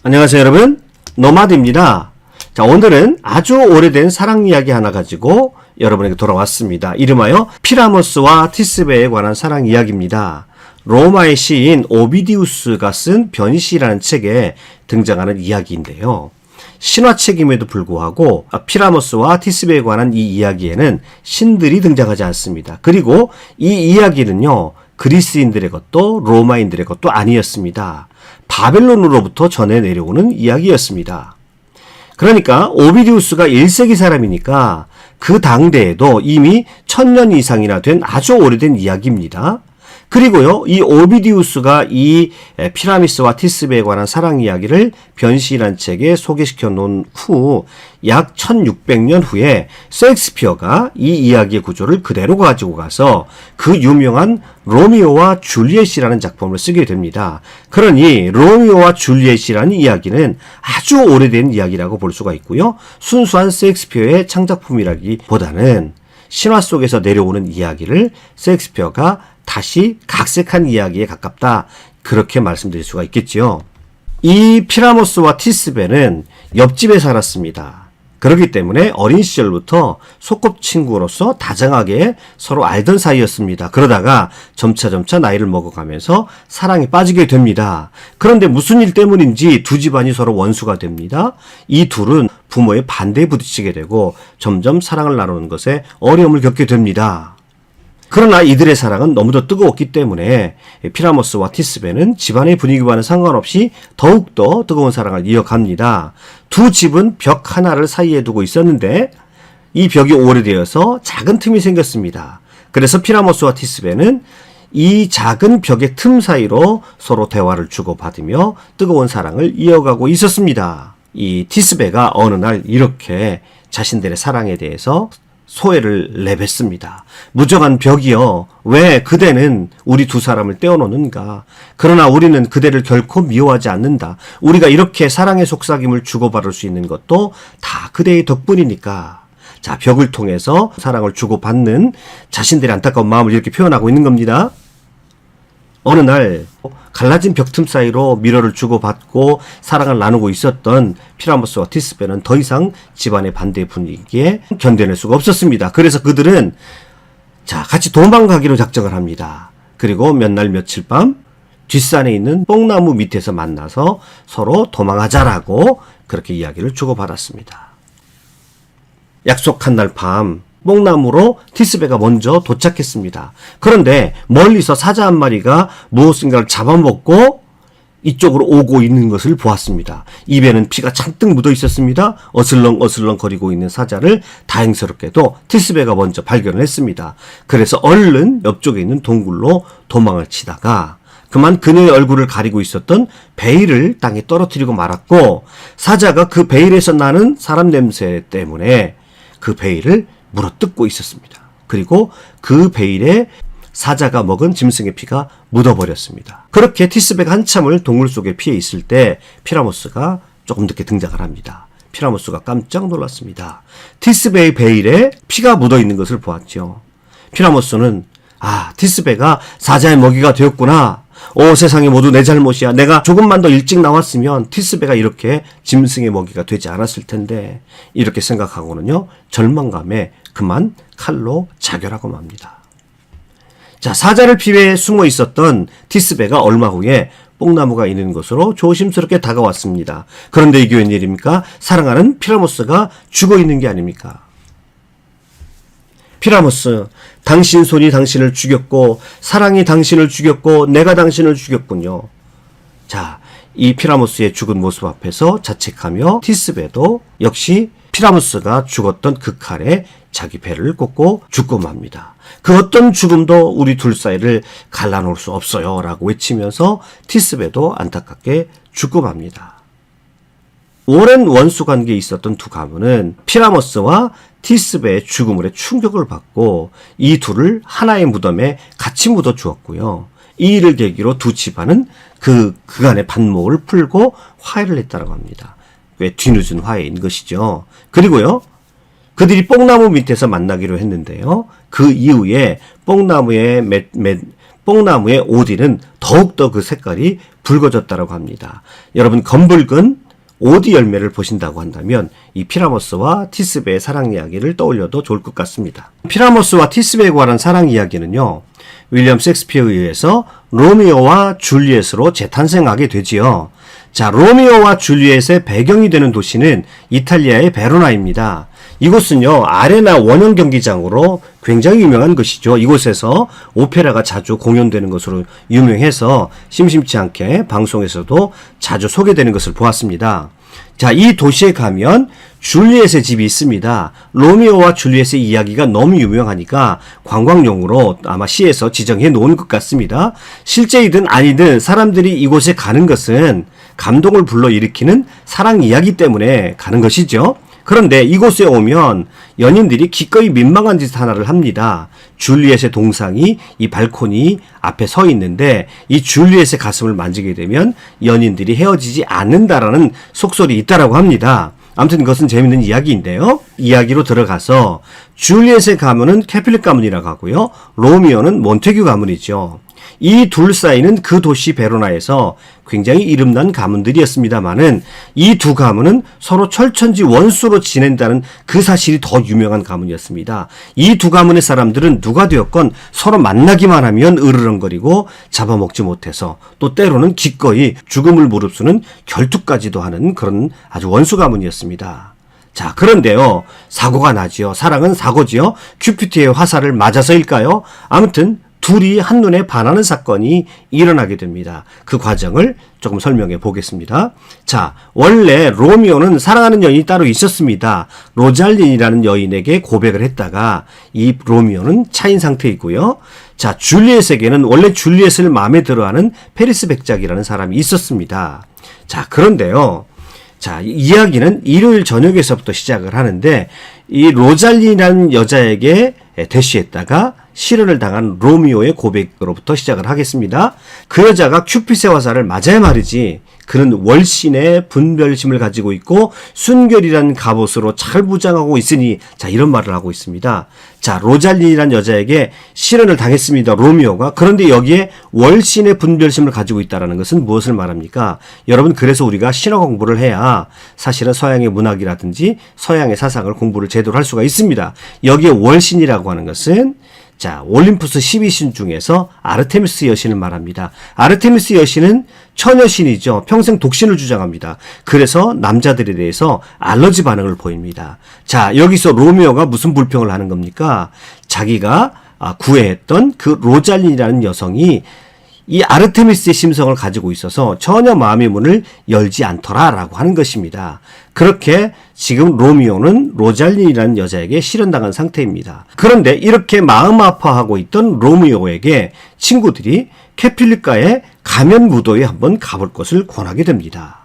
안녕하세요 여러분, 노마드입니다. 자, 오늘은 아주 오래된 사랑 이야기 하나 가지고 여러분에게 돌아왔습니다. 이름하여 피라모스와 티스베에 관한 사랑 이야기입니다. 로마의 시인 오비디우스가 쓴 변시라는 책에 등장하는 이야기인데요. 신화책임에도 불구하고 피라모스와 티스베에 관한 이 이야기에는 신들이 등장하지 않습니다. 그리고 이 이야기는요, 그리스인들의 것도 로마인들의 것도 아니었습니다. 바벨론으로부터 전해 내려오는 이야기였습니다. 그러니까 오비디우스가 1세기 사람이니까 그 당대에도 이미 1000년 이상이나 된 아주 오래된 이야기입니다. 그리고요, 이 오비디우스가 이 피라미스와 티스베에 관한 사랑 이야기를 변시라는 책에 소개시켜 놓은 후 약 1600년 후에 셰익스피어가 이 이야기의 구조를 그대로 가지고 가서 그 유명한 로미오와 줄리엣이라는 작품을 쓰게 됩니다. 그러니 로미오와 줄리엣이라는 이야기는 아주 오래된 이야기라고 볼 수가 있고요. 순수한 셰익스피어의 창작품이라기보다는 신화 속에서 내려오는 이야기를 셰익스피어가 다시 각색한 이야기에 가깝다, 그렇게 말씀드릴 수가 있겠지요. 이 피라모스와 티스베는 옆집에 살았습니다. 그렇기 때문에 어린 시절부터 소꿉친구로서 다정하게 서로 알던 사이였습니다. 그러다가 점차 나이를 먹어가면서 사랑에 빠지게 됩니다. 그런데 무슨 일 때문인지 두 집안이 서로 원수가 됩니다. 이 둘은 부모의 반대에 부딪히게 되고 점점 사랑을 나누는 것에 어려움을 겪게 됩니다. 그러나 이들의 사랑은 너무도 뜨거웠기 때문에 피라모스와 티스베는 집안의 분위기와는 상관없이 더욱더 뜨거운 사랑을 이어갑니다. 두 집은 벽 하나를 사이에 두고 있었는데 이 벽이 오래되어서 작은 틈이 생겼습니다. 그래서 피라모스와 티스베는 이 작은 벽의 틈 사이로 서로 대화를 주고받으며 뜨거운 사랑을 이어가고 있었습니다. 이 티스베가 어느 날 이렇게 자신들의 사랑에 대해서 소회를 내뱉습니다. 무정한 벽이여, 왜 그대는 우리 두 사람을 떼어놓는가? 그러나 우리는 그대를 결코 미워하지 않는다. 우리가 이렇게 사랑의 속삭임을 주고받을 수 있는 것도 다 그대의 덕분이니까. 자, 벽을 통해서 사랑을 주고받는 자신들의 안타까운 마음을 이렇게 표현하고 있는 겁니다. 어느 날 갈라진 벽틈 사이로 미러를 주고받고 사랑을 나누고 있었던 피라모스와 티스베는 더 이상 집안의 반대 분위기에 견뎌낼 수가 없었습니다. 그래서 그들은 같이 도망가기로 작정을 합니다. 그리고 몇 날 며칠 밤 뒷산에 있는 뽕나무 밑에서 만나서 서로 도망하자라고 그렇게 이야기를 주고받았습니다. 약속한 날 밤 뽕나무로 티스베가 먼저 도착했습니다. 그런데 멀리서 사자 한 마리가 무엇인가를 잡아먹고 이쪽으로 오고 있는 것을 보았습니다. 입에는 피가 잔뜩 묻어 있었습니다. 어슬렁 거리고 있는 사자를 다행스럽게도 티스베가 먼저 발견을 했습니다. 그래서 얼른 옆쪽에 있는 동굴로 도망을 치다가 그만 그녀의 얼굴을 가리고 있었던 베일을 땅에 떨어뜨리고 말았고, 사자가 그 베일에서 나는 사람 냄새 때문에 그 베일을 물어뜯고 있었습니다. 그리고 그 베일에 사자가 먹은 짐승의 피가 묻어버렸습니다. 그렇게 티스베가 한참을 동굴 속에 피해 있을 때 피라모스가 조금 늦게 등장을 합니다. 피라모스가 깜짝 놀랐습니다. 티스베의 베일에 피가 묻어있는 것을 보았죠. 피라모스는 티스베가 사자의 먹이가 되었구나. 세상에 모두 내 잘못이야. 내가 조금만 더 일찍 나왔으면 티스베가 이렇게 짐승의 먹이가 되지 않았을 텐데, 이렇게 생각하고는요, 절망감에 그만 칼로 자결하고 맙니다. 자, 사자를 피해 숨어 있었던 티스베가 얼마 후에 뽕나무가 있는 곳으로 조심스럽게 다가왔습니다. 그런데 이게 웬일입니까? 사랑하는 피라모스가 죽어 있는 게 아닙니까? 피라모스, 당신 손이 당신을 죽였고 사랑이 당신을 죽였고 내가 당신을 죽였군요. 자, 이 피라모스의 죽은 모습 앞에서 자책하며 티스베도 역시 피라모스가 죽었던 그 칼에 자기 배를 꽂고 죽고 맙니다. 그 어떤 죽음도 우리 둘 사이를 갈라놓을 수 없어요 라고 외치면서 티스베도 안타깝게 죽고 맙니다. 오랜 원수 관계에 있었던 두 가문은 피라모스와 티스베의 죽음으로 충격을 받고 이 둘을 하나의 무덤에 같이 묻어 주었고요. 이 일을 계기로 두 집안은 그간의 반목을 풀고 화해를 했다고 합니다. 왜 뒤늦은 화해인 것이죠. 그리고요, 그들이 뽕나무 밑에서 만나기로 했는데요. 그 이후에 뽕나무에 뽕나무의 오디는 더욱더 그 색깔이 붉어졌다고 합니다. 여러분 검붉은 오디 열매를 보신다고 한다면 이 피라모스와 티스베의 사랑 이야기를 떠올려도 좋을 것 같습니다. 피라모스와 티스베에 관한 사랑 이야기는요, 윌리엄 셰익스피어에 의해서 로미오와 줄리엣으로 재탄생하게 되지요. 자, 로미오와 줄리엣의 배경이 되는 도시는 이탈리아의 베로나입니다. 이곳은요, 아레나 원형 경기장으로 굉장히 유명한 것이죠. 이곳에서 오페라가 자주 공연되는 것으로 유명해서 심심치 않게 방송에서도 자주 소개되는 것을 보았습니다. 자, 이 도시에 가면 줄리엣의 집이 있습니다. 로미오와 줄리엣의 이야기가 너무 유명하니까 관광용으로 아마 시에서 지정해 놓은 것 같습니다. 실제이든 아니든 사람들이 이곳에 가는 것은 감동을 불러일으키는 사랑 이야기 때문에 가는 것이죠. 그런데 이곳에 오면 연인들이 기꺼이 민망한 짓 하나를 합니다. 줄리엣의 동상이 이 발코니 앞에 서 있는데 이 줄리엣의 가슴을 만지게 되면 연인들이 헤어지지 않는다라는 속설이 있다라고 합니다. 아무튼 그것은 재밌는 이야기인데요. 이야기로 들어가서 줄리엣의 가문은 캐필릭 가문이라고 하고요. 로미오는 몬테규 가문이죠. 이 둘 사이는 그 도시 베로나에서 굉장히 이름난 가문들이었습니다만은 이 두 가문은 서로 철천지 원수로 지낸다는 그 사실이 더 유명한 가문이었습니다. 이 두 가문의 사람들은 누가 되었건 서로 만나기만 하면 으르렁거리고 잡아먹지 못해서 또 때로는 기꺼이 죽음을 무릅쓰는 결투까지도 하는 그런 아주 원수 가문이었습니다. 자, 그런데요, 사고가 나지요. 사랑은 사고지요. 큐피트의 화살을 맞아서일까요? 아무튼 둘이 한눈에 반하는 사건이 일어나게 됩니다. 그 과정을 조금 설명해 보겠습니다. 자, 원래 로미오는 사랑하는 여인이 따로 있었습니다. 로잘린이라는 여인에게 고백을 했다가 이 로미오는 차인 상태이고요. 자, 줄리엣에게는 원래 줄리엣을 마음에 들어하는 페리스 백작이라는 사람이 있었습니다. 자, 그런데요, 자, 이야기는 일요일 저녁에서부터 시작을 하는데 이 로잘린이라는 여자에게 대시했다가 실현을 당한 로미오의 고백으로부터 시작을 하겠습니다. 그 여자가 큐핏의 화살을 맞아야 말이지. 그는 월신의 분별심을 가지고 있고 순결이라는 갑옷으로 잘 무장하고 있으니, 자, 이런 말을 하고 있습니다. 자, 로잘린이라는 여자에게 실현을 당했습니다. 로미오가. 그런데 여기에 월신의 분별심을 가지고 있다는 것은 무엇을 말합니까? 여러분, 그래서 우리가 신화 공부를 해야 사실은 서양의 문학이라든지 서양의 사상을 공부를 제대로 할 수가 있습니다. 여기에 월신이라고 하는 것은, 자, 올림푸스 12신 중에서 아르테미스 여신을 말합니다. 아르테미스 여신은 처녀신이죠. 평생 독신을 주장합니다. 그래서 남자들에 대해서 알러지 반응을 보입니다. 자, 여기서 로미오가 무슨 불평을 하는 겁니까? 자기가 구애했던 그 로잘린이라는 여성이 이 아르테미스의 심성을 가지고 있어서 전혀 마음의 문을 열지 않더라라고 하는 것입니다. 그렇게 지금 로미오는 로잘린이라는 여자에게 실현당한 상태입니다. 그런데 이렇게 마음 아파하고 있던 로미오에게 친구들이 캐필리카의 가면 무도에 한번 가볼 것을 권하게 됩니다.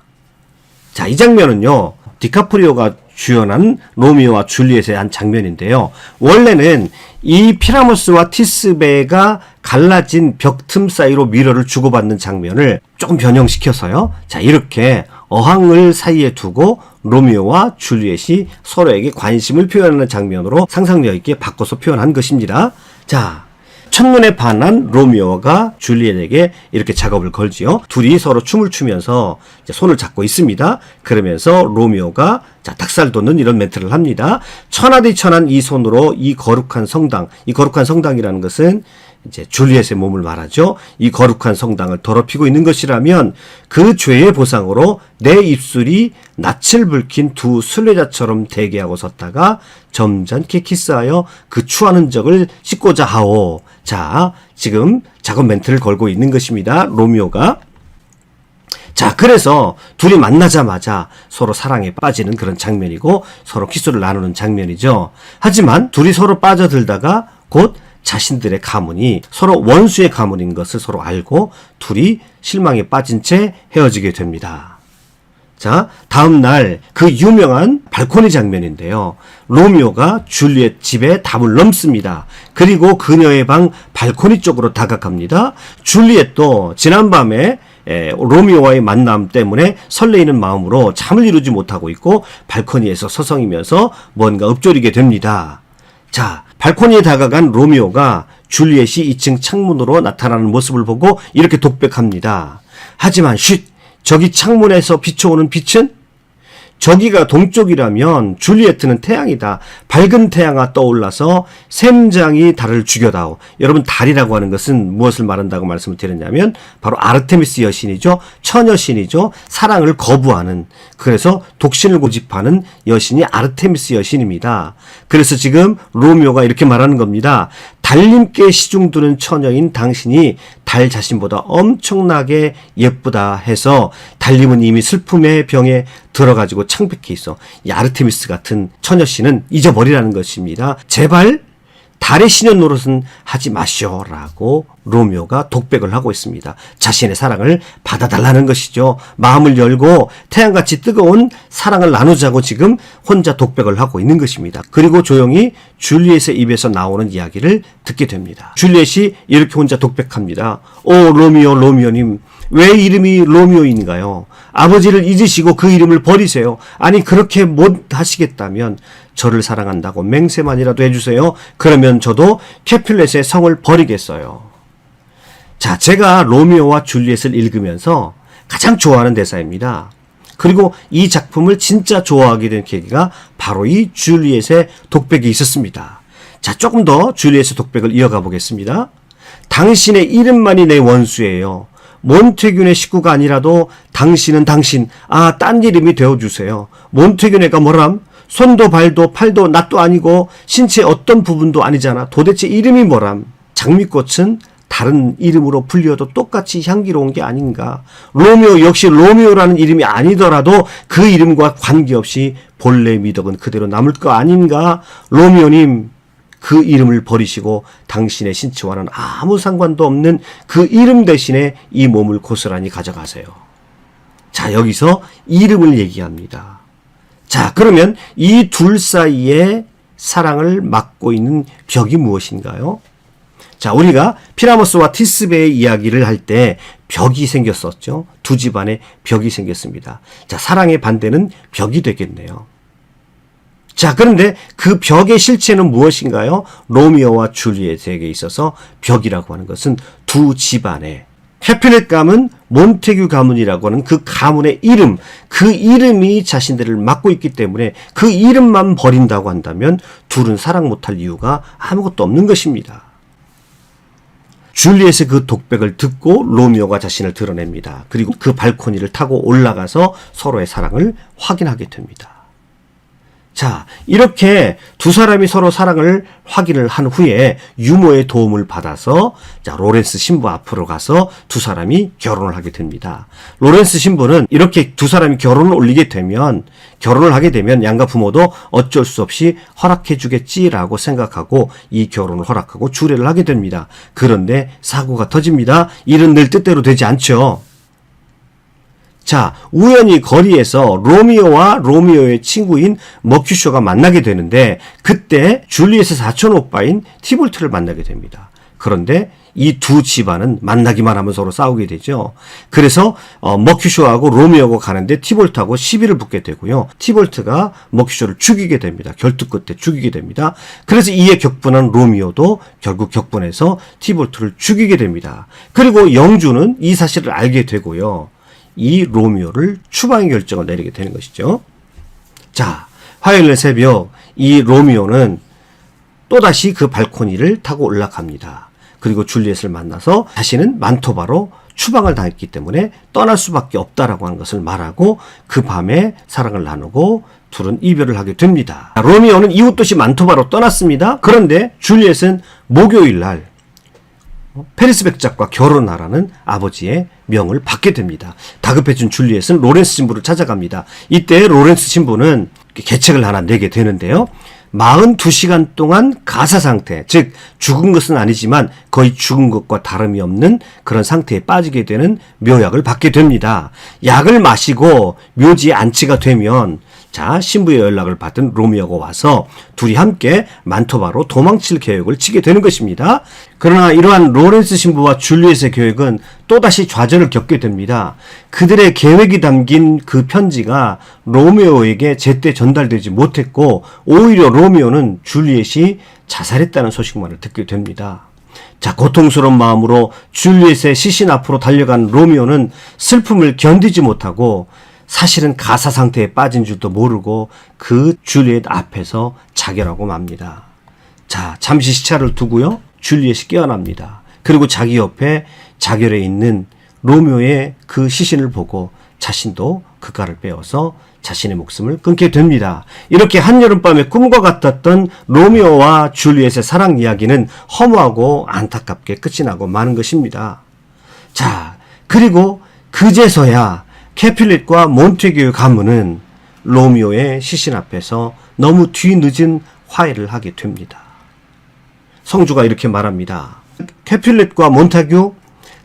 자, 이 장면은요, 디카프리오가 주연한 로미오와 줄리엣의 한 장면인데요. 원래는 이 피라모스와 티스베가 갈라진 벽 틈 사이로 미러를 주고받는 장면을 조금 변형시켜서요. 자, 이렇게 어항을 사이에 두고 로미오와 줄리엣이 서로에게 관심을 표현하는 장면으로 상상력 있게 바꿔서 표현한 것입니다. 자, 첫눈에 반한 로미오가 줄리엣에게 이렇게 작업을 걸지요. 둘이 서로 춤을 추면서 이제 손을 잡고 있습니다. 그러면서 로미오가 자, 닭살 돋는 이런 멘트를 합니다. 천하디천한 이 손으로 이 거룩한 성당, 이 거룩한 성당이라는 것은 이제 줄리엣의 몸을 말하죠. 이 거룩한 성당을 더럽히고 있는 것이라면 그 죄의 보상으로 내 입술이 낯을 붉힌 두 순례자처럼 대기하고 섰다가 점잖게 키스하여 그 추한 흔적을 씻고자 하오. 자, 지금 작업 멘트를 걸고 있는 것입니다. 로미오가. 자, 그래서 둘이 만나자마자 서로 사랑에 빠지는 그런 장면이고 서로 키스를 나누는 장면이죠. 하지만 둘이 서로 빠져들다가 곧 자신들의 가문이 서로 원수의 가문인 것을 서로 알고 둘이 실망에 빠진 채 헤어지게 됩니다. 자, 다음 날 그 유명한 발코니 장면인데요. 로미오가 줄리엣 집에 담을 넘습니다. 그리고 그녀의 방 발코니 쪽으로 다가갑니다. 줄리엣도 지난밤에 로미오와의 만남 때문에 설레이는 마음으로 잠을 이루지 못하고 있고 발코니에서 서성이면서 뭔가 읊조리게 됩니다. 자, 발코니에 다가간 로미오가 줄리엣이 2층 창문으로 나타나는 모습을 보고 이렇게 독백합니다. 하지만 쉿! 저기 창문에서 비춰오는 빛은? 저기가 동쪽이라면 줄리에트는 태양이다. 밝은 태양아 떠올라서 샘장이 달을 죽여다오. 여러분, 달이라고 하는 것은 무엇을 말한다고 말씀을 드렸냐면 바로 아르테미스 여신이죠. 처녀신이죠. 사랑을 거부하는, 그래서 독신을 고집하는 여신이 아르테미스 여신입니다. 그래서 지금 로미오가 이렇게 말하는 겁니다. 달님께 시중드는 처녀인 당신이 달 자신보다 엄청나게 예쁘다 해서 달님은 이미 슬픔의 병에 들어가지고 창백해 있어. 이 아르테미스 같은 처녀씨는 잊어버리라는 것입니다. 제발 달의 신년 노릇은 하지 마시오라고 로미오가 독백을 하고 있습니다. 자신의 사랑을 받아달라는 것이죠. 마음을 열고 태양같이 뜨거운 사랑을 나누자고 지금 혼자 독백을 하고 있는 것입니다. 그리고 조용히 줄리엣의 입에서 나오는 이야기를 듣게 됩니다. 줄리엣이 이렇게 혼자 독백합니다. 오 로미오, 로미오님, 왜 이름이 로미오인가요? 아버지를 잊으시고 그 이름을 버리세요. 아니 그렇게 못 하시겠다면 저를 사랑한다고 맹세만이라도 해주세요. 그러면 저도 캐퓰렛의 성을 버리겠어요. 자, 제가 로미오와 줄리엣을 읽으면서 가장 좋아하는 대사입니다. 그리고 이 작품을 진짜 좋아하게 된 계기가 바로 이 줄리엣의 독백이 있었습니다. 자, 조금 더 줄리엣의 독백을 이어가 보겠습니다. 당신의 이름만이 내 원수예요. 몬테규네 식구가 아니라도 당신은 당신, 딴 이름이 되어주세요. 몬테규네가 뭐람? 손도 발도 팔도 낫도 아니고 신체 어떤 부분도 아니잖아. 도대체 이름이 뭐람? 장미꽃은 다른 이름으로 불려도 똑같이 향기로운 게 아닌가. 로미오 역시 로미오라는 이름이 아니더라도 그 이름과 관계없이 본래 미덕은 그대로 남을 거 아닌가. 로미오님, 그 이름을 버리시고 당신의 신체와는 아무 상관도 없는 그 이름 대신에 이 몸을 고스란히 가져가세요. 자, 여기서 이름을 얘기합니다. 자, 그러면 이 둘 사이에 사랑을 막고 있는 벽이 무엇인가요? 자, 우리가 피라모스와 티스베의 이야기를 할 때 벽이 생겼었죠. 두 집안에 벽이 생겼습니다. 자, 사랑의 반대는 벽이 되겠네요. 자, 그런데 그 벽의 실체는 무엇인가요? 로미오와 줄리엣에게 있어서 벽이라고 하는 것은 두 집안의, 캐퓰렛 가문, 몬테규 가문이라고 하는 그 가문의 이름, 그 이름이 자신들을 맡고 있기 때문에 그 이름만 버린다고 한다면 둘은 사랑 못할 이유가 아무것도 없는 것입니다. 줄리엣의 그 독백을 듣고 로미오가 자신을 드러냅니다. 그리고 그 발코니를 타고 올라가서 서로의 사랑을 확인하게 됩니다. 자, 이렇게 두 사람이 서로 사랑을 확인을 한 후에 유모의 도움을 받아서 자, 로렌스 신부 앞으로 가서 두 사람이 결혼을 하게 됩니다. 로렌스 신부는 이렇게 두 사람이 결혼을 결혼을 하게 되면 양가 부모도 어쩔 수 없이 허락해 주겠지라고 생각하고 이 결혼을 허락하고 주례를 하게 됩니다. 그런데 사고가 터집니다. 일은 늘 뜻대로 되지 않죠. 자, 우연히 거리에서 로미오와 로미오의 친구인 머큐쇼가 만나게 되는데 그때 줄리엣의 사촌 오빠인 티볼트를 만나게 됩니다. 그런데 이 두 집안은 만나기만 하면 서로 싸우게 되죠. 그래서 머큐쇼하고 로미오가 가는데 티볼트하고 시비를 붙게 되고요. 티볼트가 머큐쇼를 죽이게 됩니다. 결투 끝에 죽이게 됩니다. 그래서 이에 격분한 로미오도 결국 격분해서 티볼트를 죽이게 됩니다. 그리고 영주는 이 사실을 알게 되고요. 이 로미오를 추방의 결정을 내리게 되는 것이죠. 자, 화요일날 새벽 이 로미오는 또다시 그 발코니를 타고 올라갑니다. 그리고 줄리엣을 만나서 자신은 만토바로 추방을 당했기 때문에 떠날 수밖에 없다라고 하는 것을 말하고 그 밤에 사랑을 나누고 둘은 이별을 하게 됩니다. 로미오는 이웃 도시 만토바로 떠났습니다. 그런데 줄리엣은 목요일날 페리스 백작과 결혼하라는 아버지의 명을 받게 됩니다. 다급해진 줄리엣은 로렌스 신부를 찾아갑니다. 이때 로렌스 신부는 계책을 하나 내게 되는데요. 42시간 동안 가사 상태, 즉 죽은 것은 아니지만 거의 죽은 것과 다름이 없는 그런 상태에 빠지게 되는 묘약을 받게 됩니다. 약을 마시고 묘지에 안치가 되면 자, 신부의 연락을 받은 로미오가 와서 둘이 함께 만토바로 도망칠 계획을 치게 되는 것입니다. 그러나 이러한 로렌스 신부와 줄리엣의 계획은 또다시 좌절을 겪게 됩니다. 그들의 계획이 담긴 그 편지가 로미오에게 제때 전달되지 못했고 오히려 로미오는 줄리엣이 자살했다는 소식만을 듣게 됩니다. 자, 고통스러운 마음으로 줄리엣의 시신 앞으로 달려간 로미오는 슬픔을 견디지 못하고 사실은 가사 상태에 빠진 줄도 모르고 그 줄리엣 앞에서 자결하고 맙니다. 자, 잠시 시차를 두고요. 줄리엣이 깨어납니다. 그리고 자기 옆에 자결해 있는 로미오의 그 시신을 보고 자신도 그 칼을 빼어서 자신의 목숨을 끊게 됩니다. 이렇게 한여름밤의 꿈과 같았던 로미오와 줄리엣의 사랑 이야기는 허무하고 안타깝게 끝이 나고 마는 것입니다. 자, 그리고 그제서야 캐퓰릿과 몬테규의 가문은 로미오의 시신 앞에서 너무 뒤늦은 화해를 하게 됩니다. 성주가 이렇게 말합니다. 캐퓰릿과 몬테규,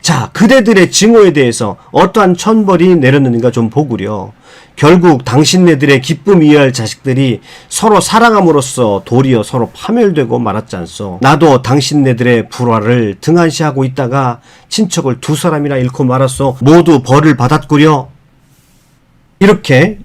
자, 그대들의 증오에 대해서 어떠한 천벌이 내렸는가 좀 보구려. 결국 당신네들의 기쁨 이해할 자식들이 서로 사랑함으로써 도리어 서로 파멸되고 말았지 않소. 나도 당신네들의 불화를 등한시하고 있다가 친척을 2사람이나 잃고 말았소. 모두 벌을 받았구려. 이렇게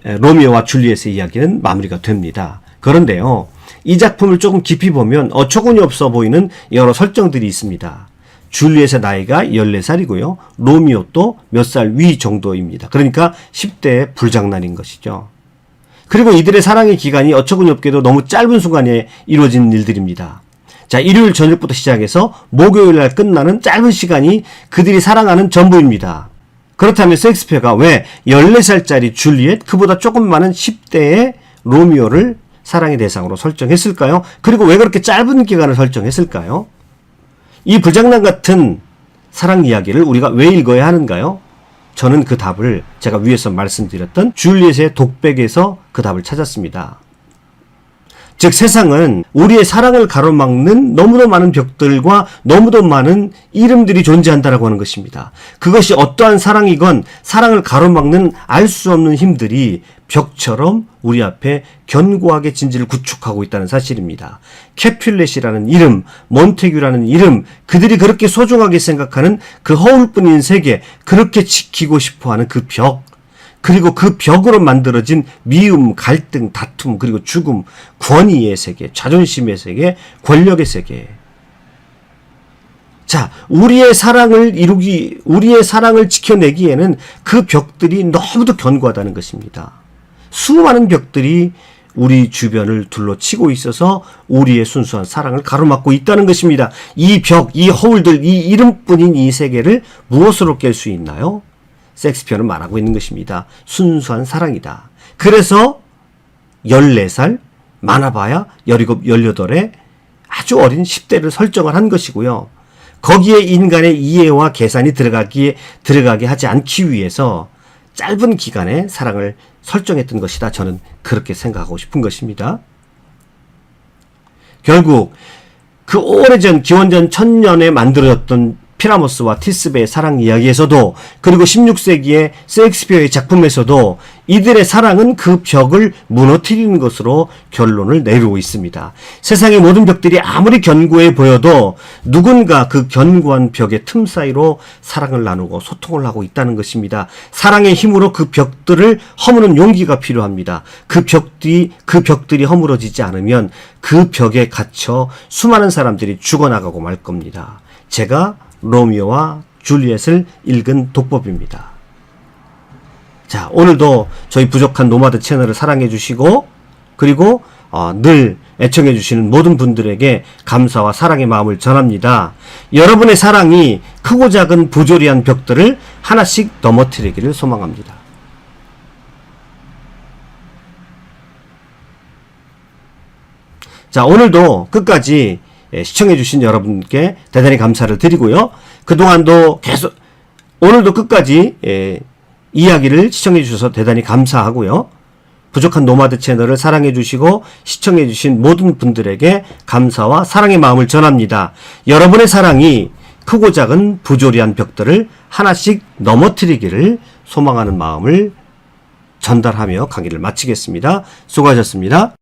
로미오와 줄리엣의 이야기는 마무리가 됩니다. 그런데요, 이 작품을 조금 깊이 보면 어처구니 없어 보이는 여러 설정들이 있습니다. 줄리엣의 나이가 14살이고요. 로미오도 몇 살 위 정도입니다. 그러니까 10대의 불장난인 것이죠. 그리고 이들의 사랑의 기간이 어처구니 없게도 너무 짧은 순간에 이루어진 일들입니다. 자, 일요일 저녁부터 시작해서 목요일 날 끝나는 짧은 시간이 그들이 사랑하는 전부입니다. 그렇다면 셰익스피어가 왜 14살짜리 줄리엣, 그보다 조금 많은 10대의 로미오를 사랑의 대상으로 설정했을까요? 그리고 왜 그렇게 짧은 기간을 설정했을까요? 이 불장난 같은 사랑 이야기를 우리가 왜 읽어야 하는가요? 저는 그 답을 제가 위에서 말씀드렸던 줄리엣의 독백에서 그 답을 찾았습니다. 즉, 세상은 우리의 사랑을 가로막는 너무도 많은 벽들과 너무도 많은 이름들이 존재한다라고 하는 것입니다. 그것이 어떠한 사랑이건 사랑을 가로막는 알 수 없는 힘들이 벽처럼 우리 앞에 견고하게 진지를 구축하고 있다는 사실입니다. 캐퓰렛이라는 이름, 몬테규라는 이름, 그들이 그렇게 소중하게 생각하는 그 허울뿐인 세계, 그렇게 지키고 싶어하는 그 벽, 그리고 그 벽으로 만들어진 미움, 갈등, 다툼, 그리고 죽음, 권위의 세계, 자존심의 세계, 권력의 세계. 자, 우리의 사랑을 지켜내기에는 그 벽들이 너무도 견고하다는 것입니다. 수많은 벽들이 우리 주변을 둘러치고 있어서 우리의 순수한 사랑을 가로막고 있다는 것입니다. 이 벽, 이 허울들, 이 이름뿐인 이 세계를 무엇으로 깰 수 있나요? 셰익스피어는 말하고 있는 것입니다. 순수한 사랑이다. 그래서 14살, 많아봐야 17, 18의 아주 어린 10대를 설정을 한 것이고요. 거기에 인간의 이해와 계산이 들어가게 하지 않기 위해서 짧은 기간에 사랑을 설정했던 것이다. 저는 그렇게 생각하고 싶은 것입니다. 결국 그 오래전 기원전 1000년에 만들어졌던 피라모스와 티스베의 사랑 이야기에서도, 그리고 16세기의 셰익스피어의 작품에서도 이들의 사랑은 그 벽을 무너뜨리는 것으로 결론을 내리고 있습니다. 세상의 모든 벽들이 아무리 견고해 보여도 누군가 그 견고한 벽의 틈 사이로 사랑을 나누고 소통을 하고 있다는 것입니다. 사랑의 힘으로 그 벽들을 허무는 용기가 필요합니다. 그 벽들이 허물어지지 않으면 그 벽에 갇혀 수많은 사람들이 죽어나가고 말 겁니다. 제가 로미오와 줄리엣을 읽은 독법입니다. 자, 오늘도 저희 부족한 노마드 채널을 사랑해 주시고, 그리고 늘 애청해 주시는 모든 분들에게 감사와 사랑의 마음을 전합니다. 여러분의 사랑이 크고 작은 부조리한 벽들을 하나씩 넘어뜨리기를 소망합니다. 자, 오늘도 끝까지 시청해주신 여러분께 대단히 감사를 드리고요. 그동안도 계속, 오늘도 끝까지 이야기를 시청해주셔서 대단히 감사하고요. 부족한 노마드 채널을 사랑해주시고 시청해주신 모든 분들에게 감사와 사랑의 마음을 전합니다. 여러분의 사랑이 크고 작은 부조리한 벽들을 하나씩 넘어뜨리기를 소망하는 마음을 전달하며 강의를 마치겠습니다. 수고하셨습니다.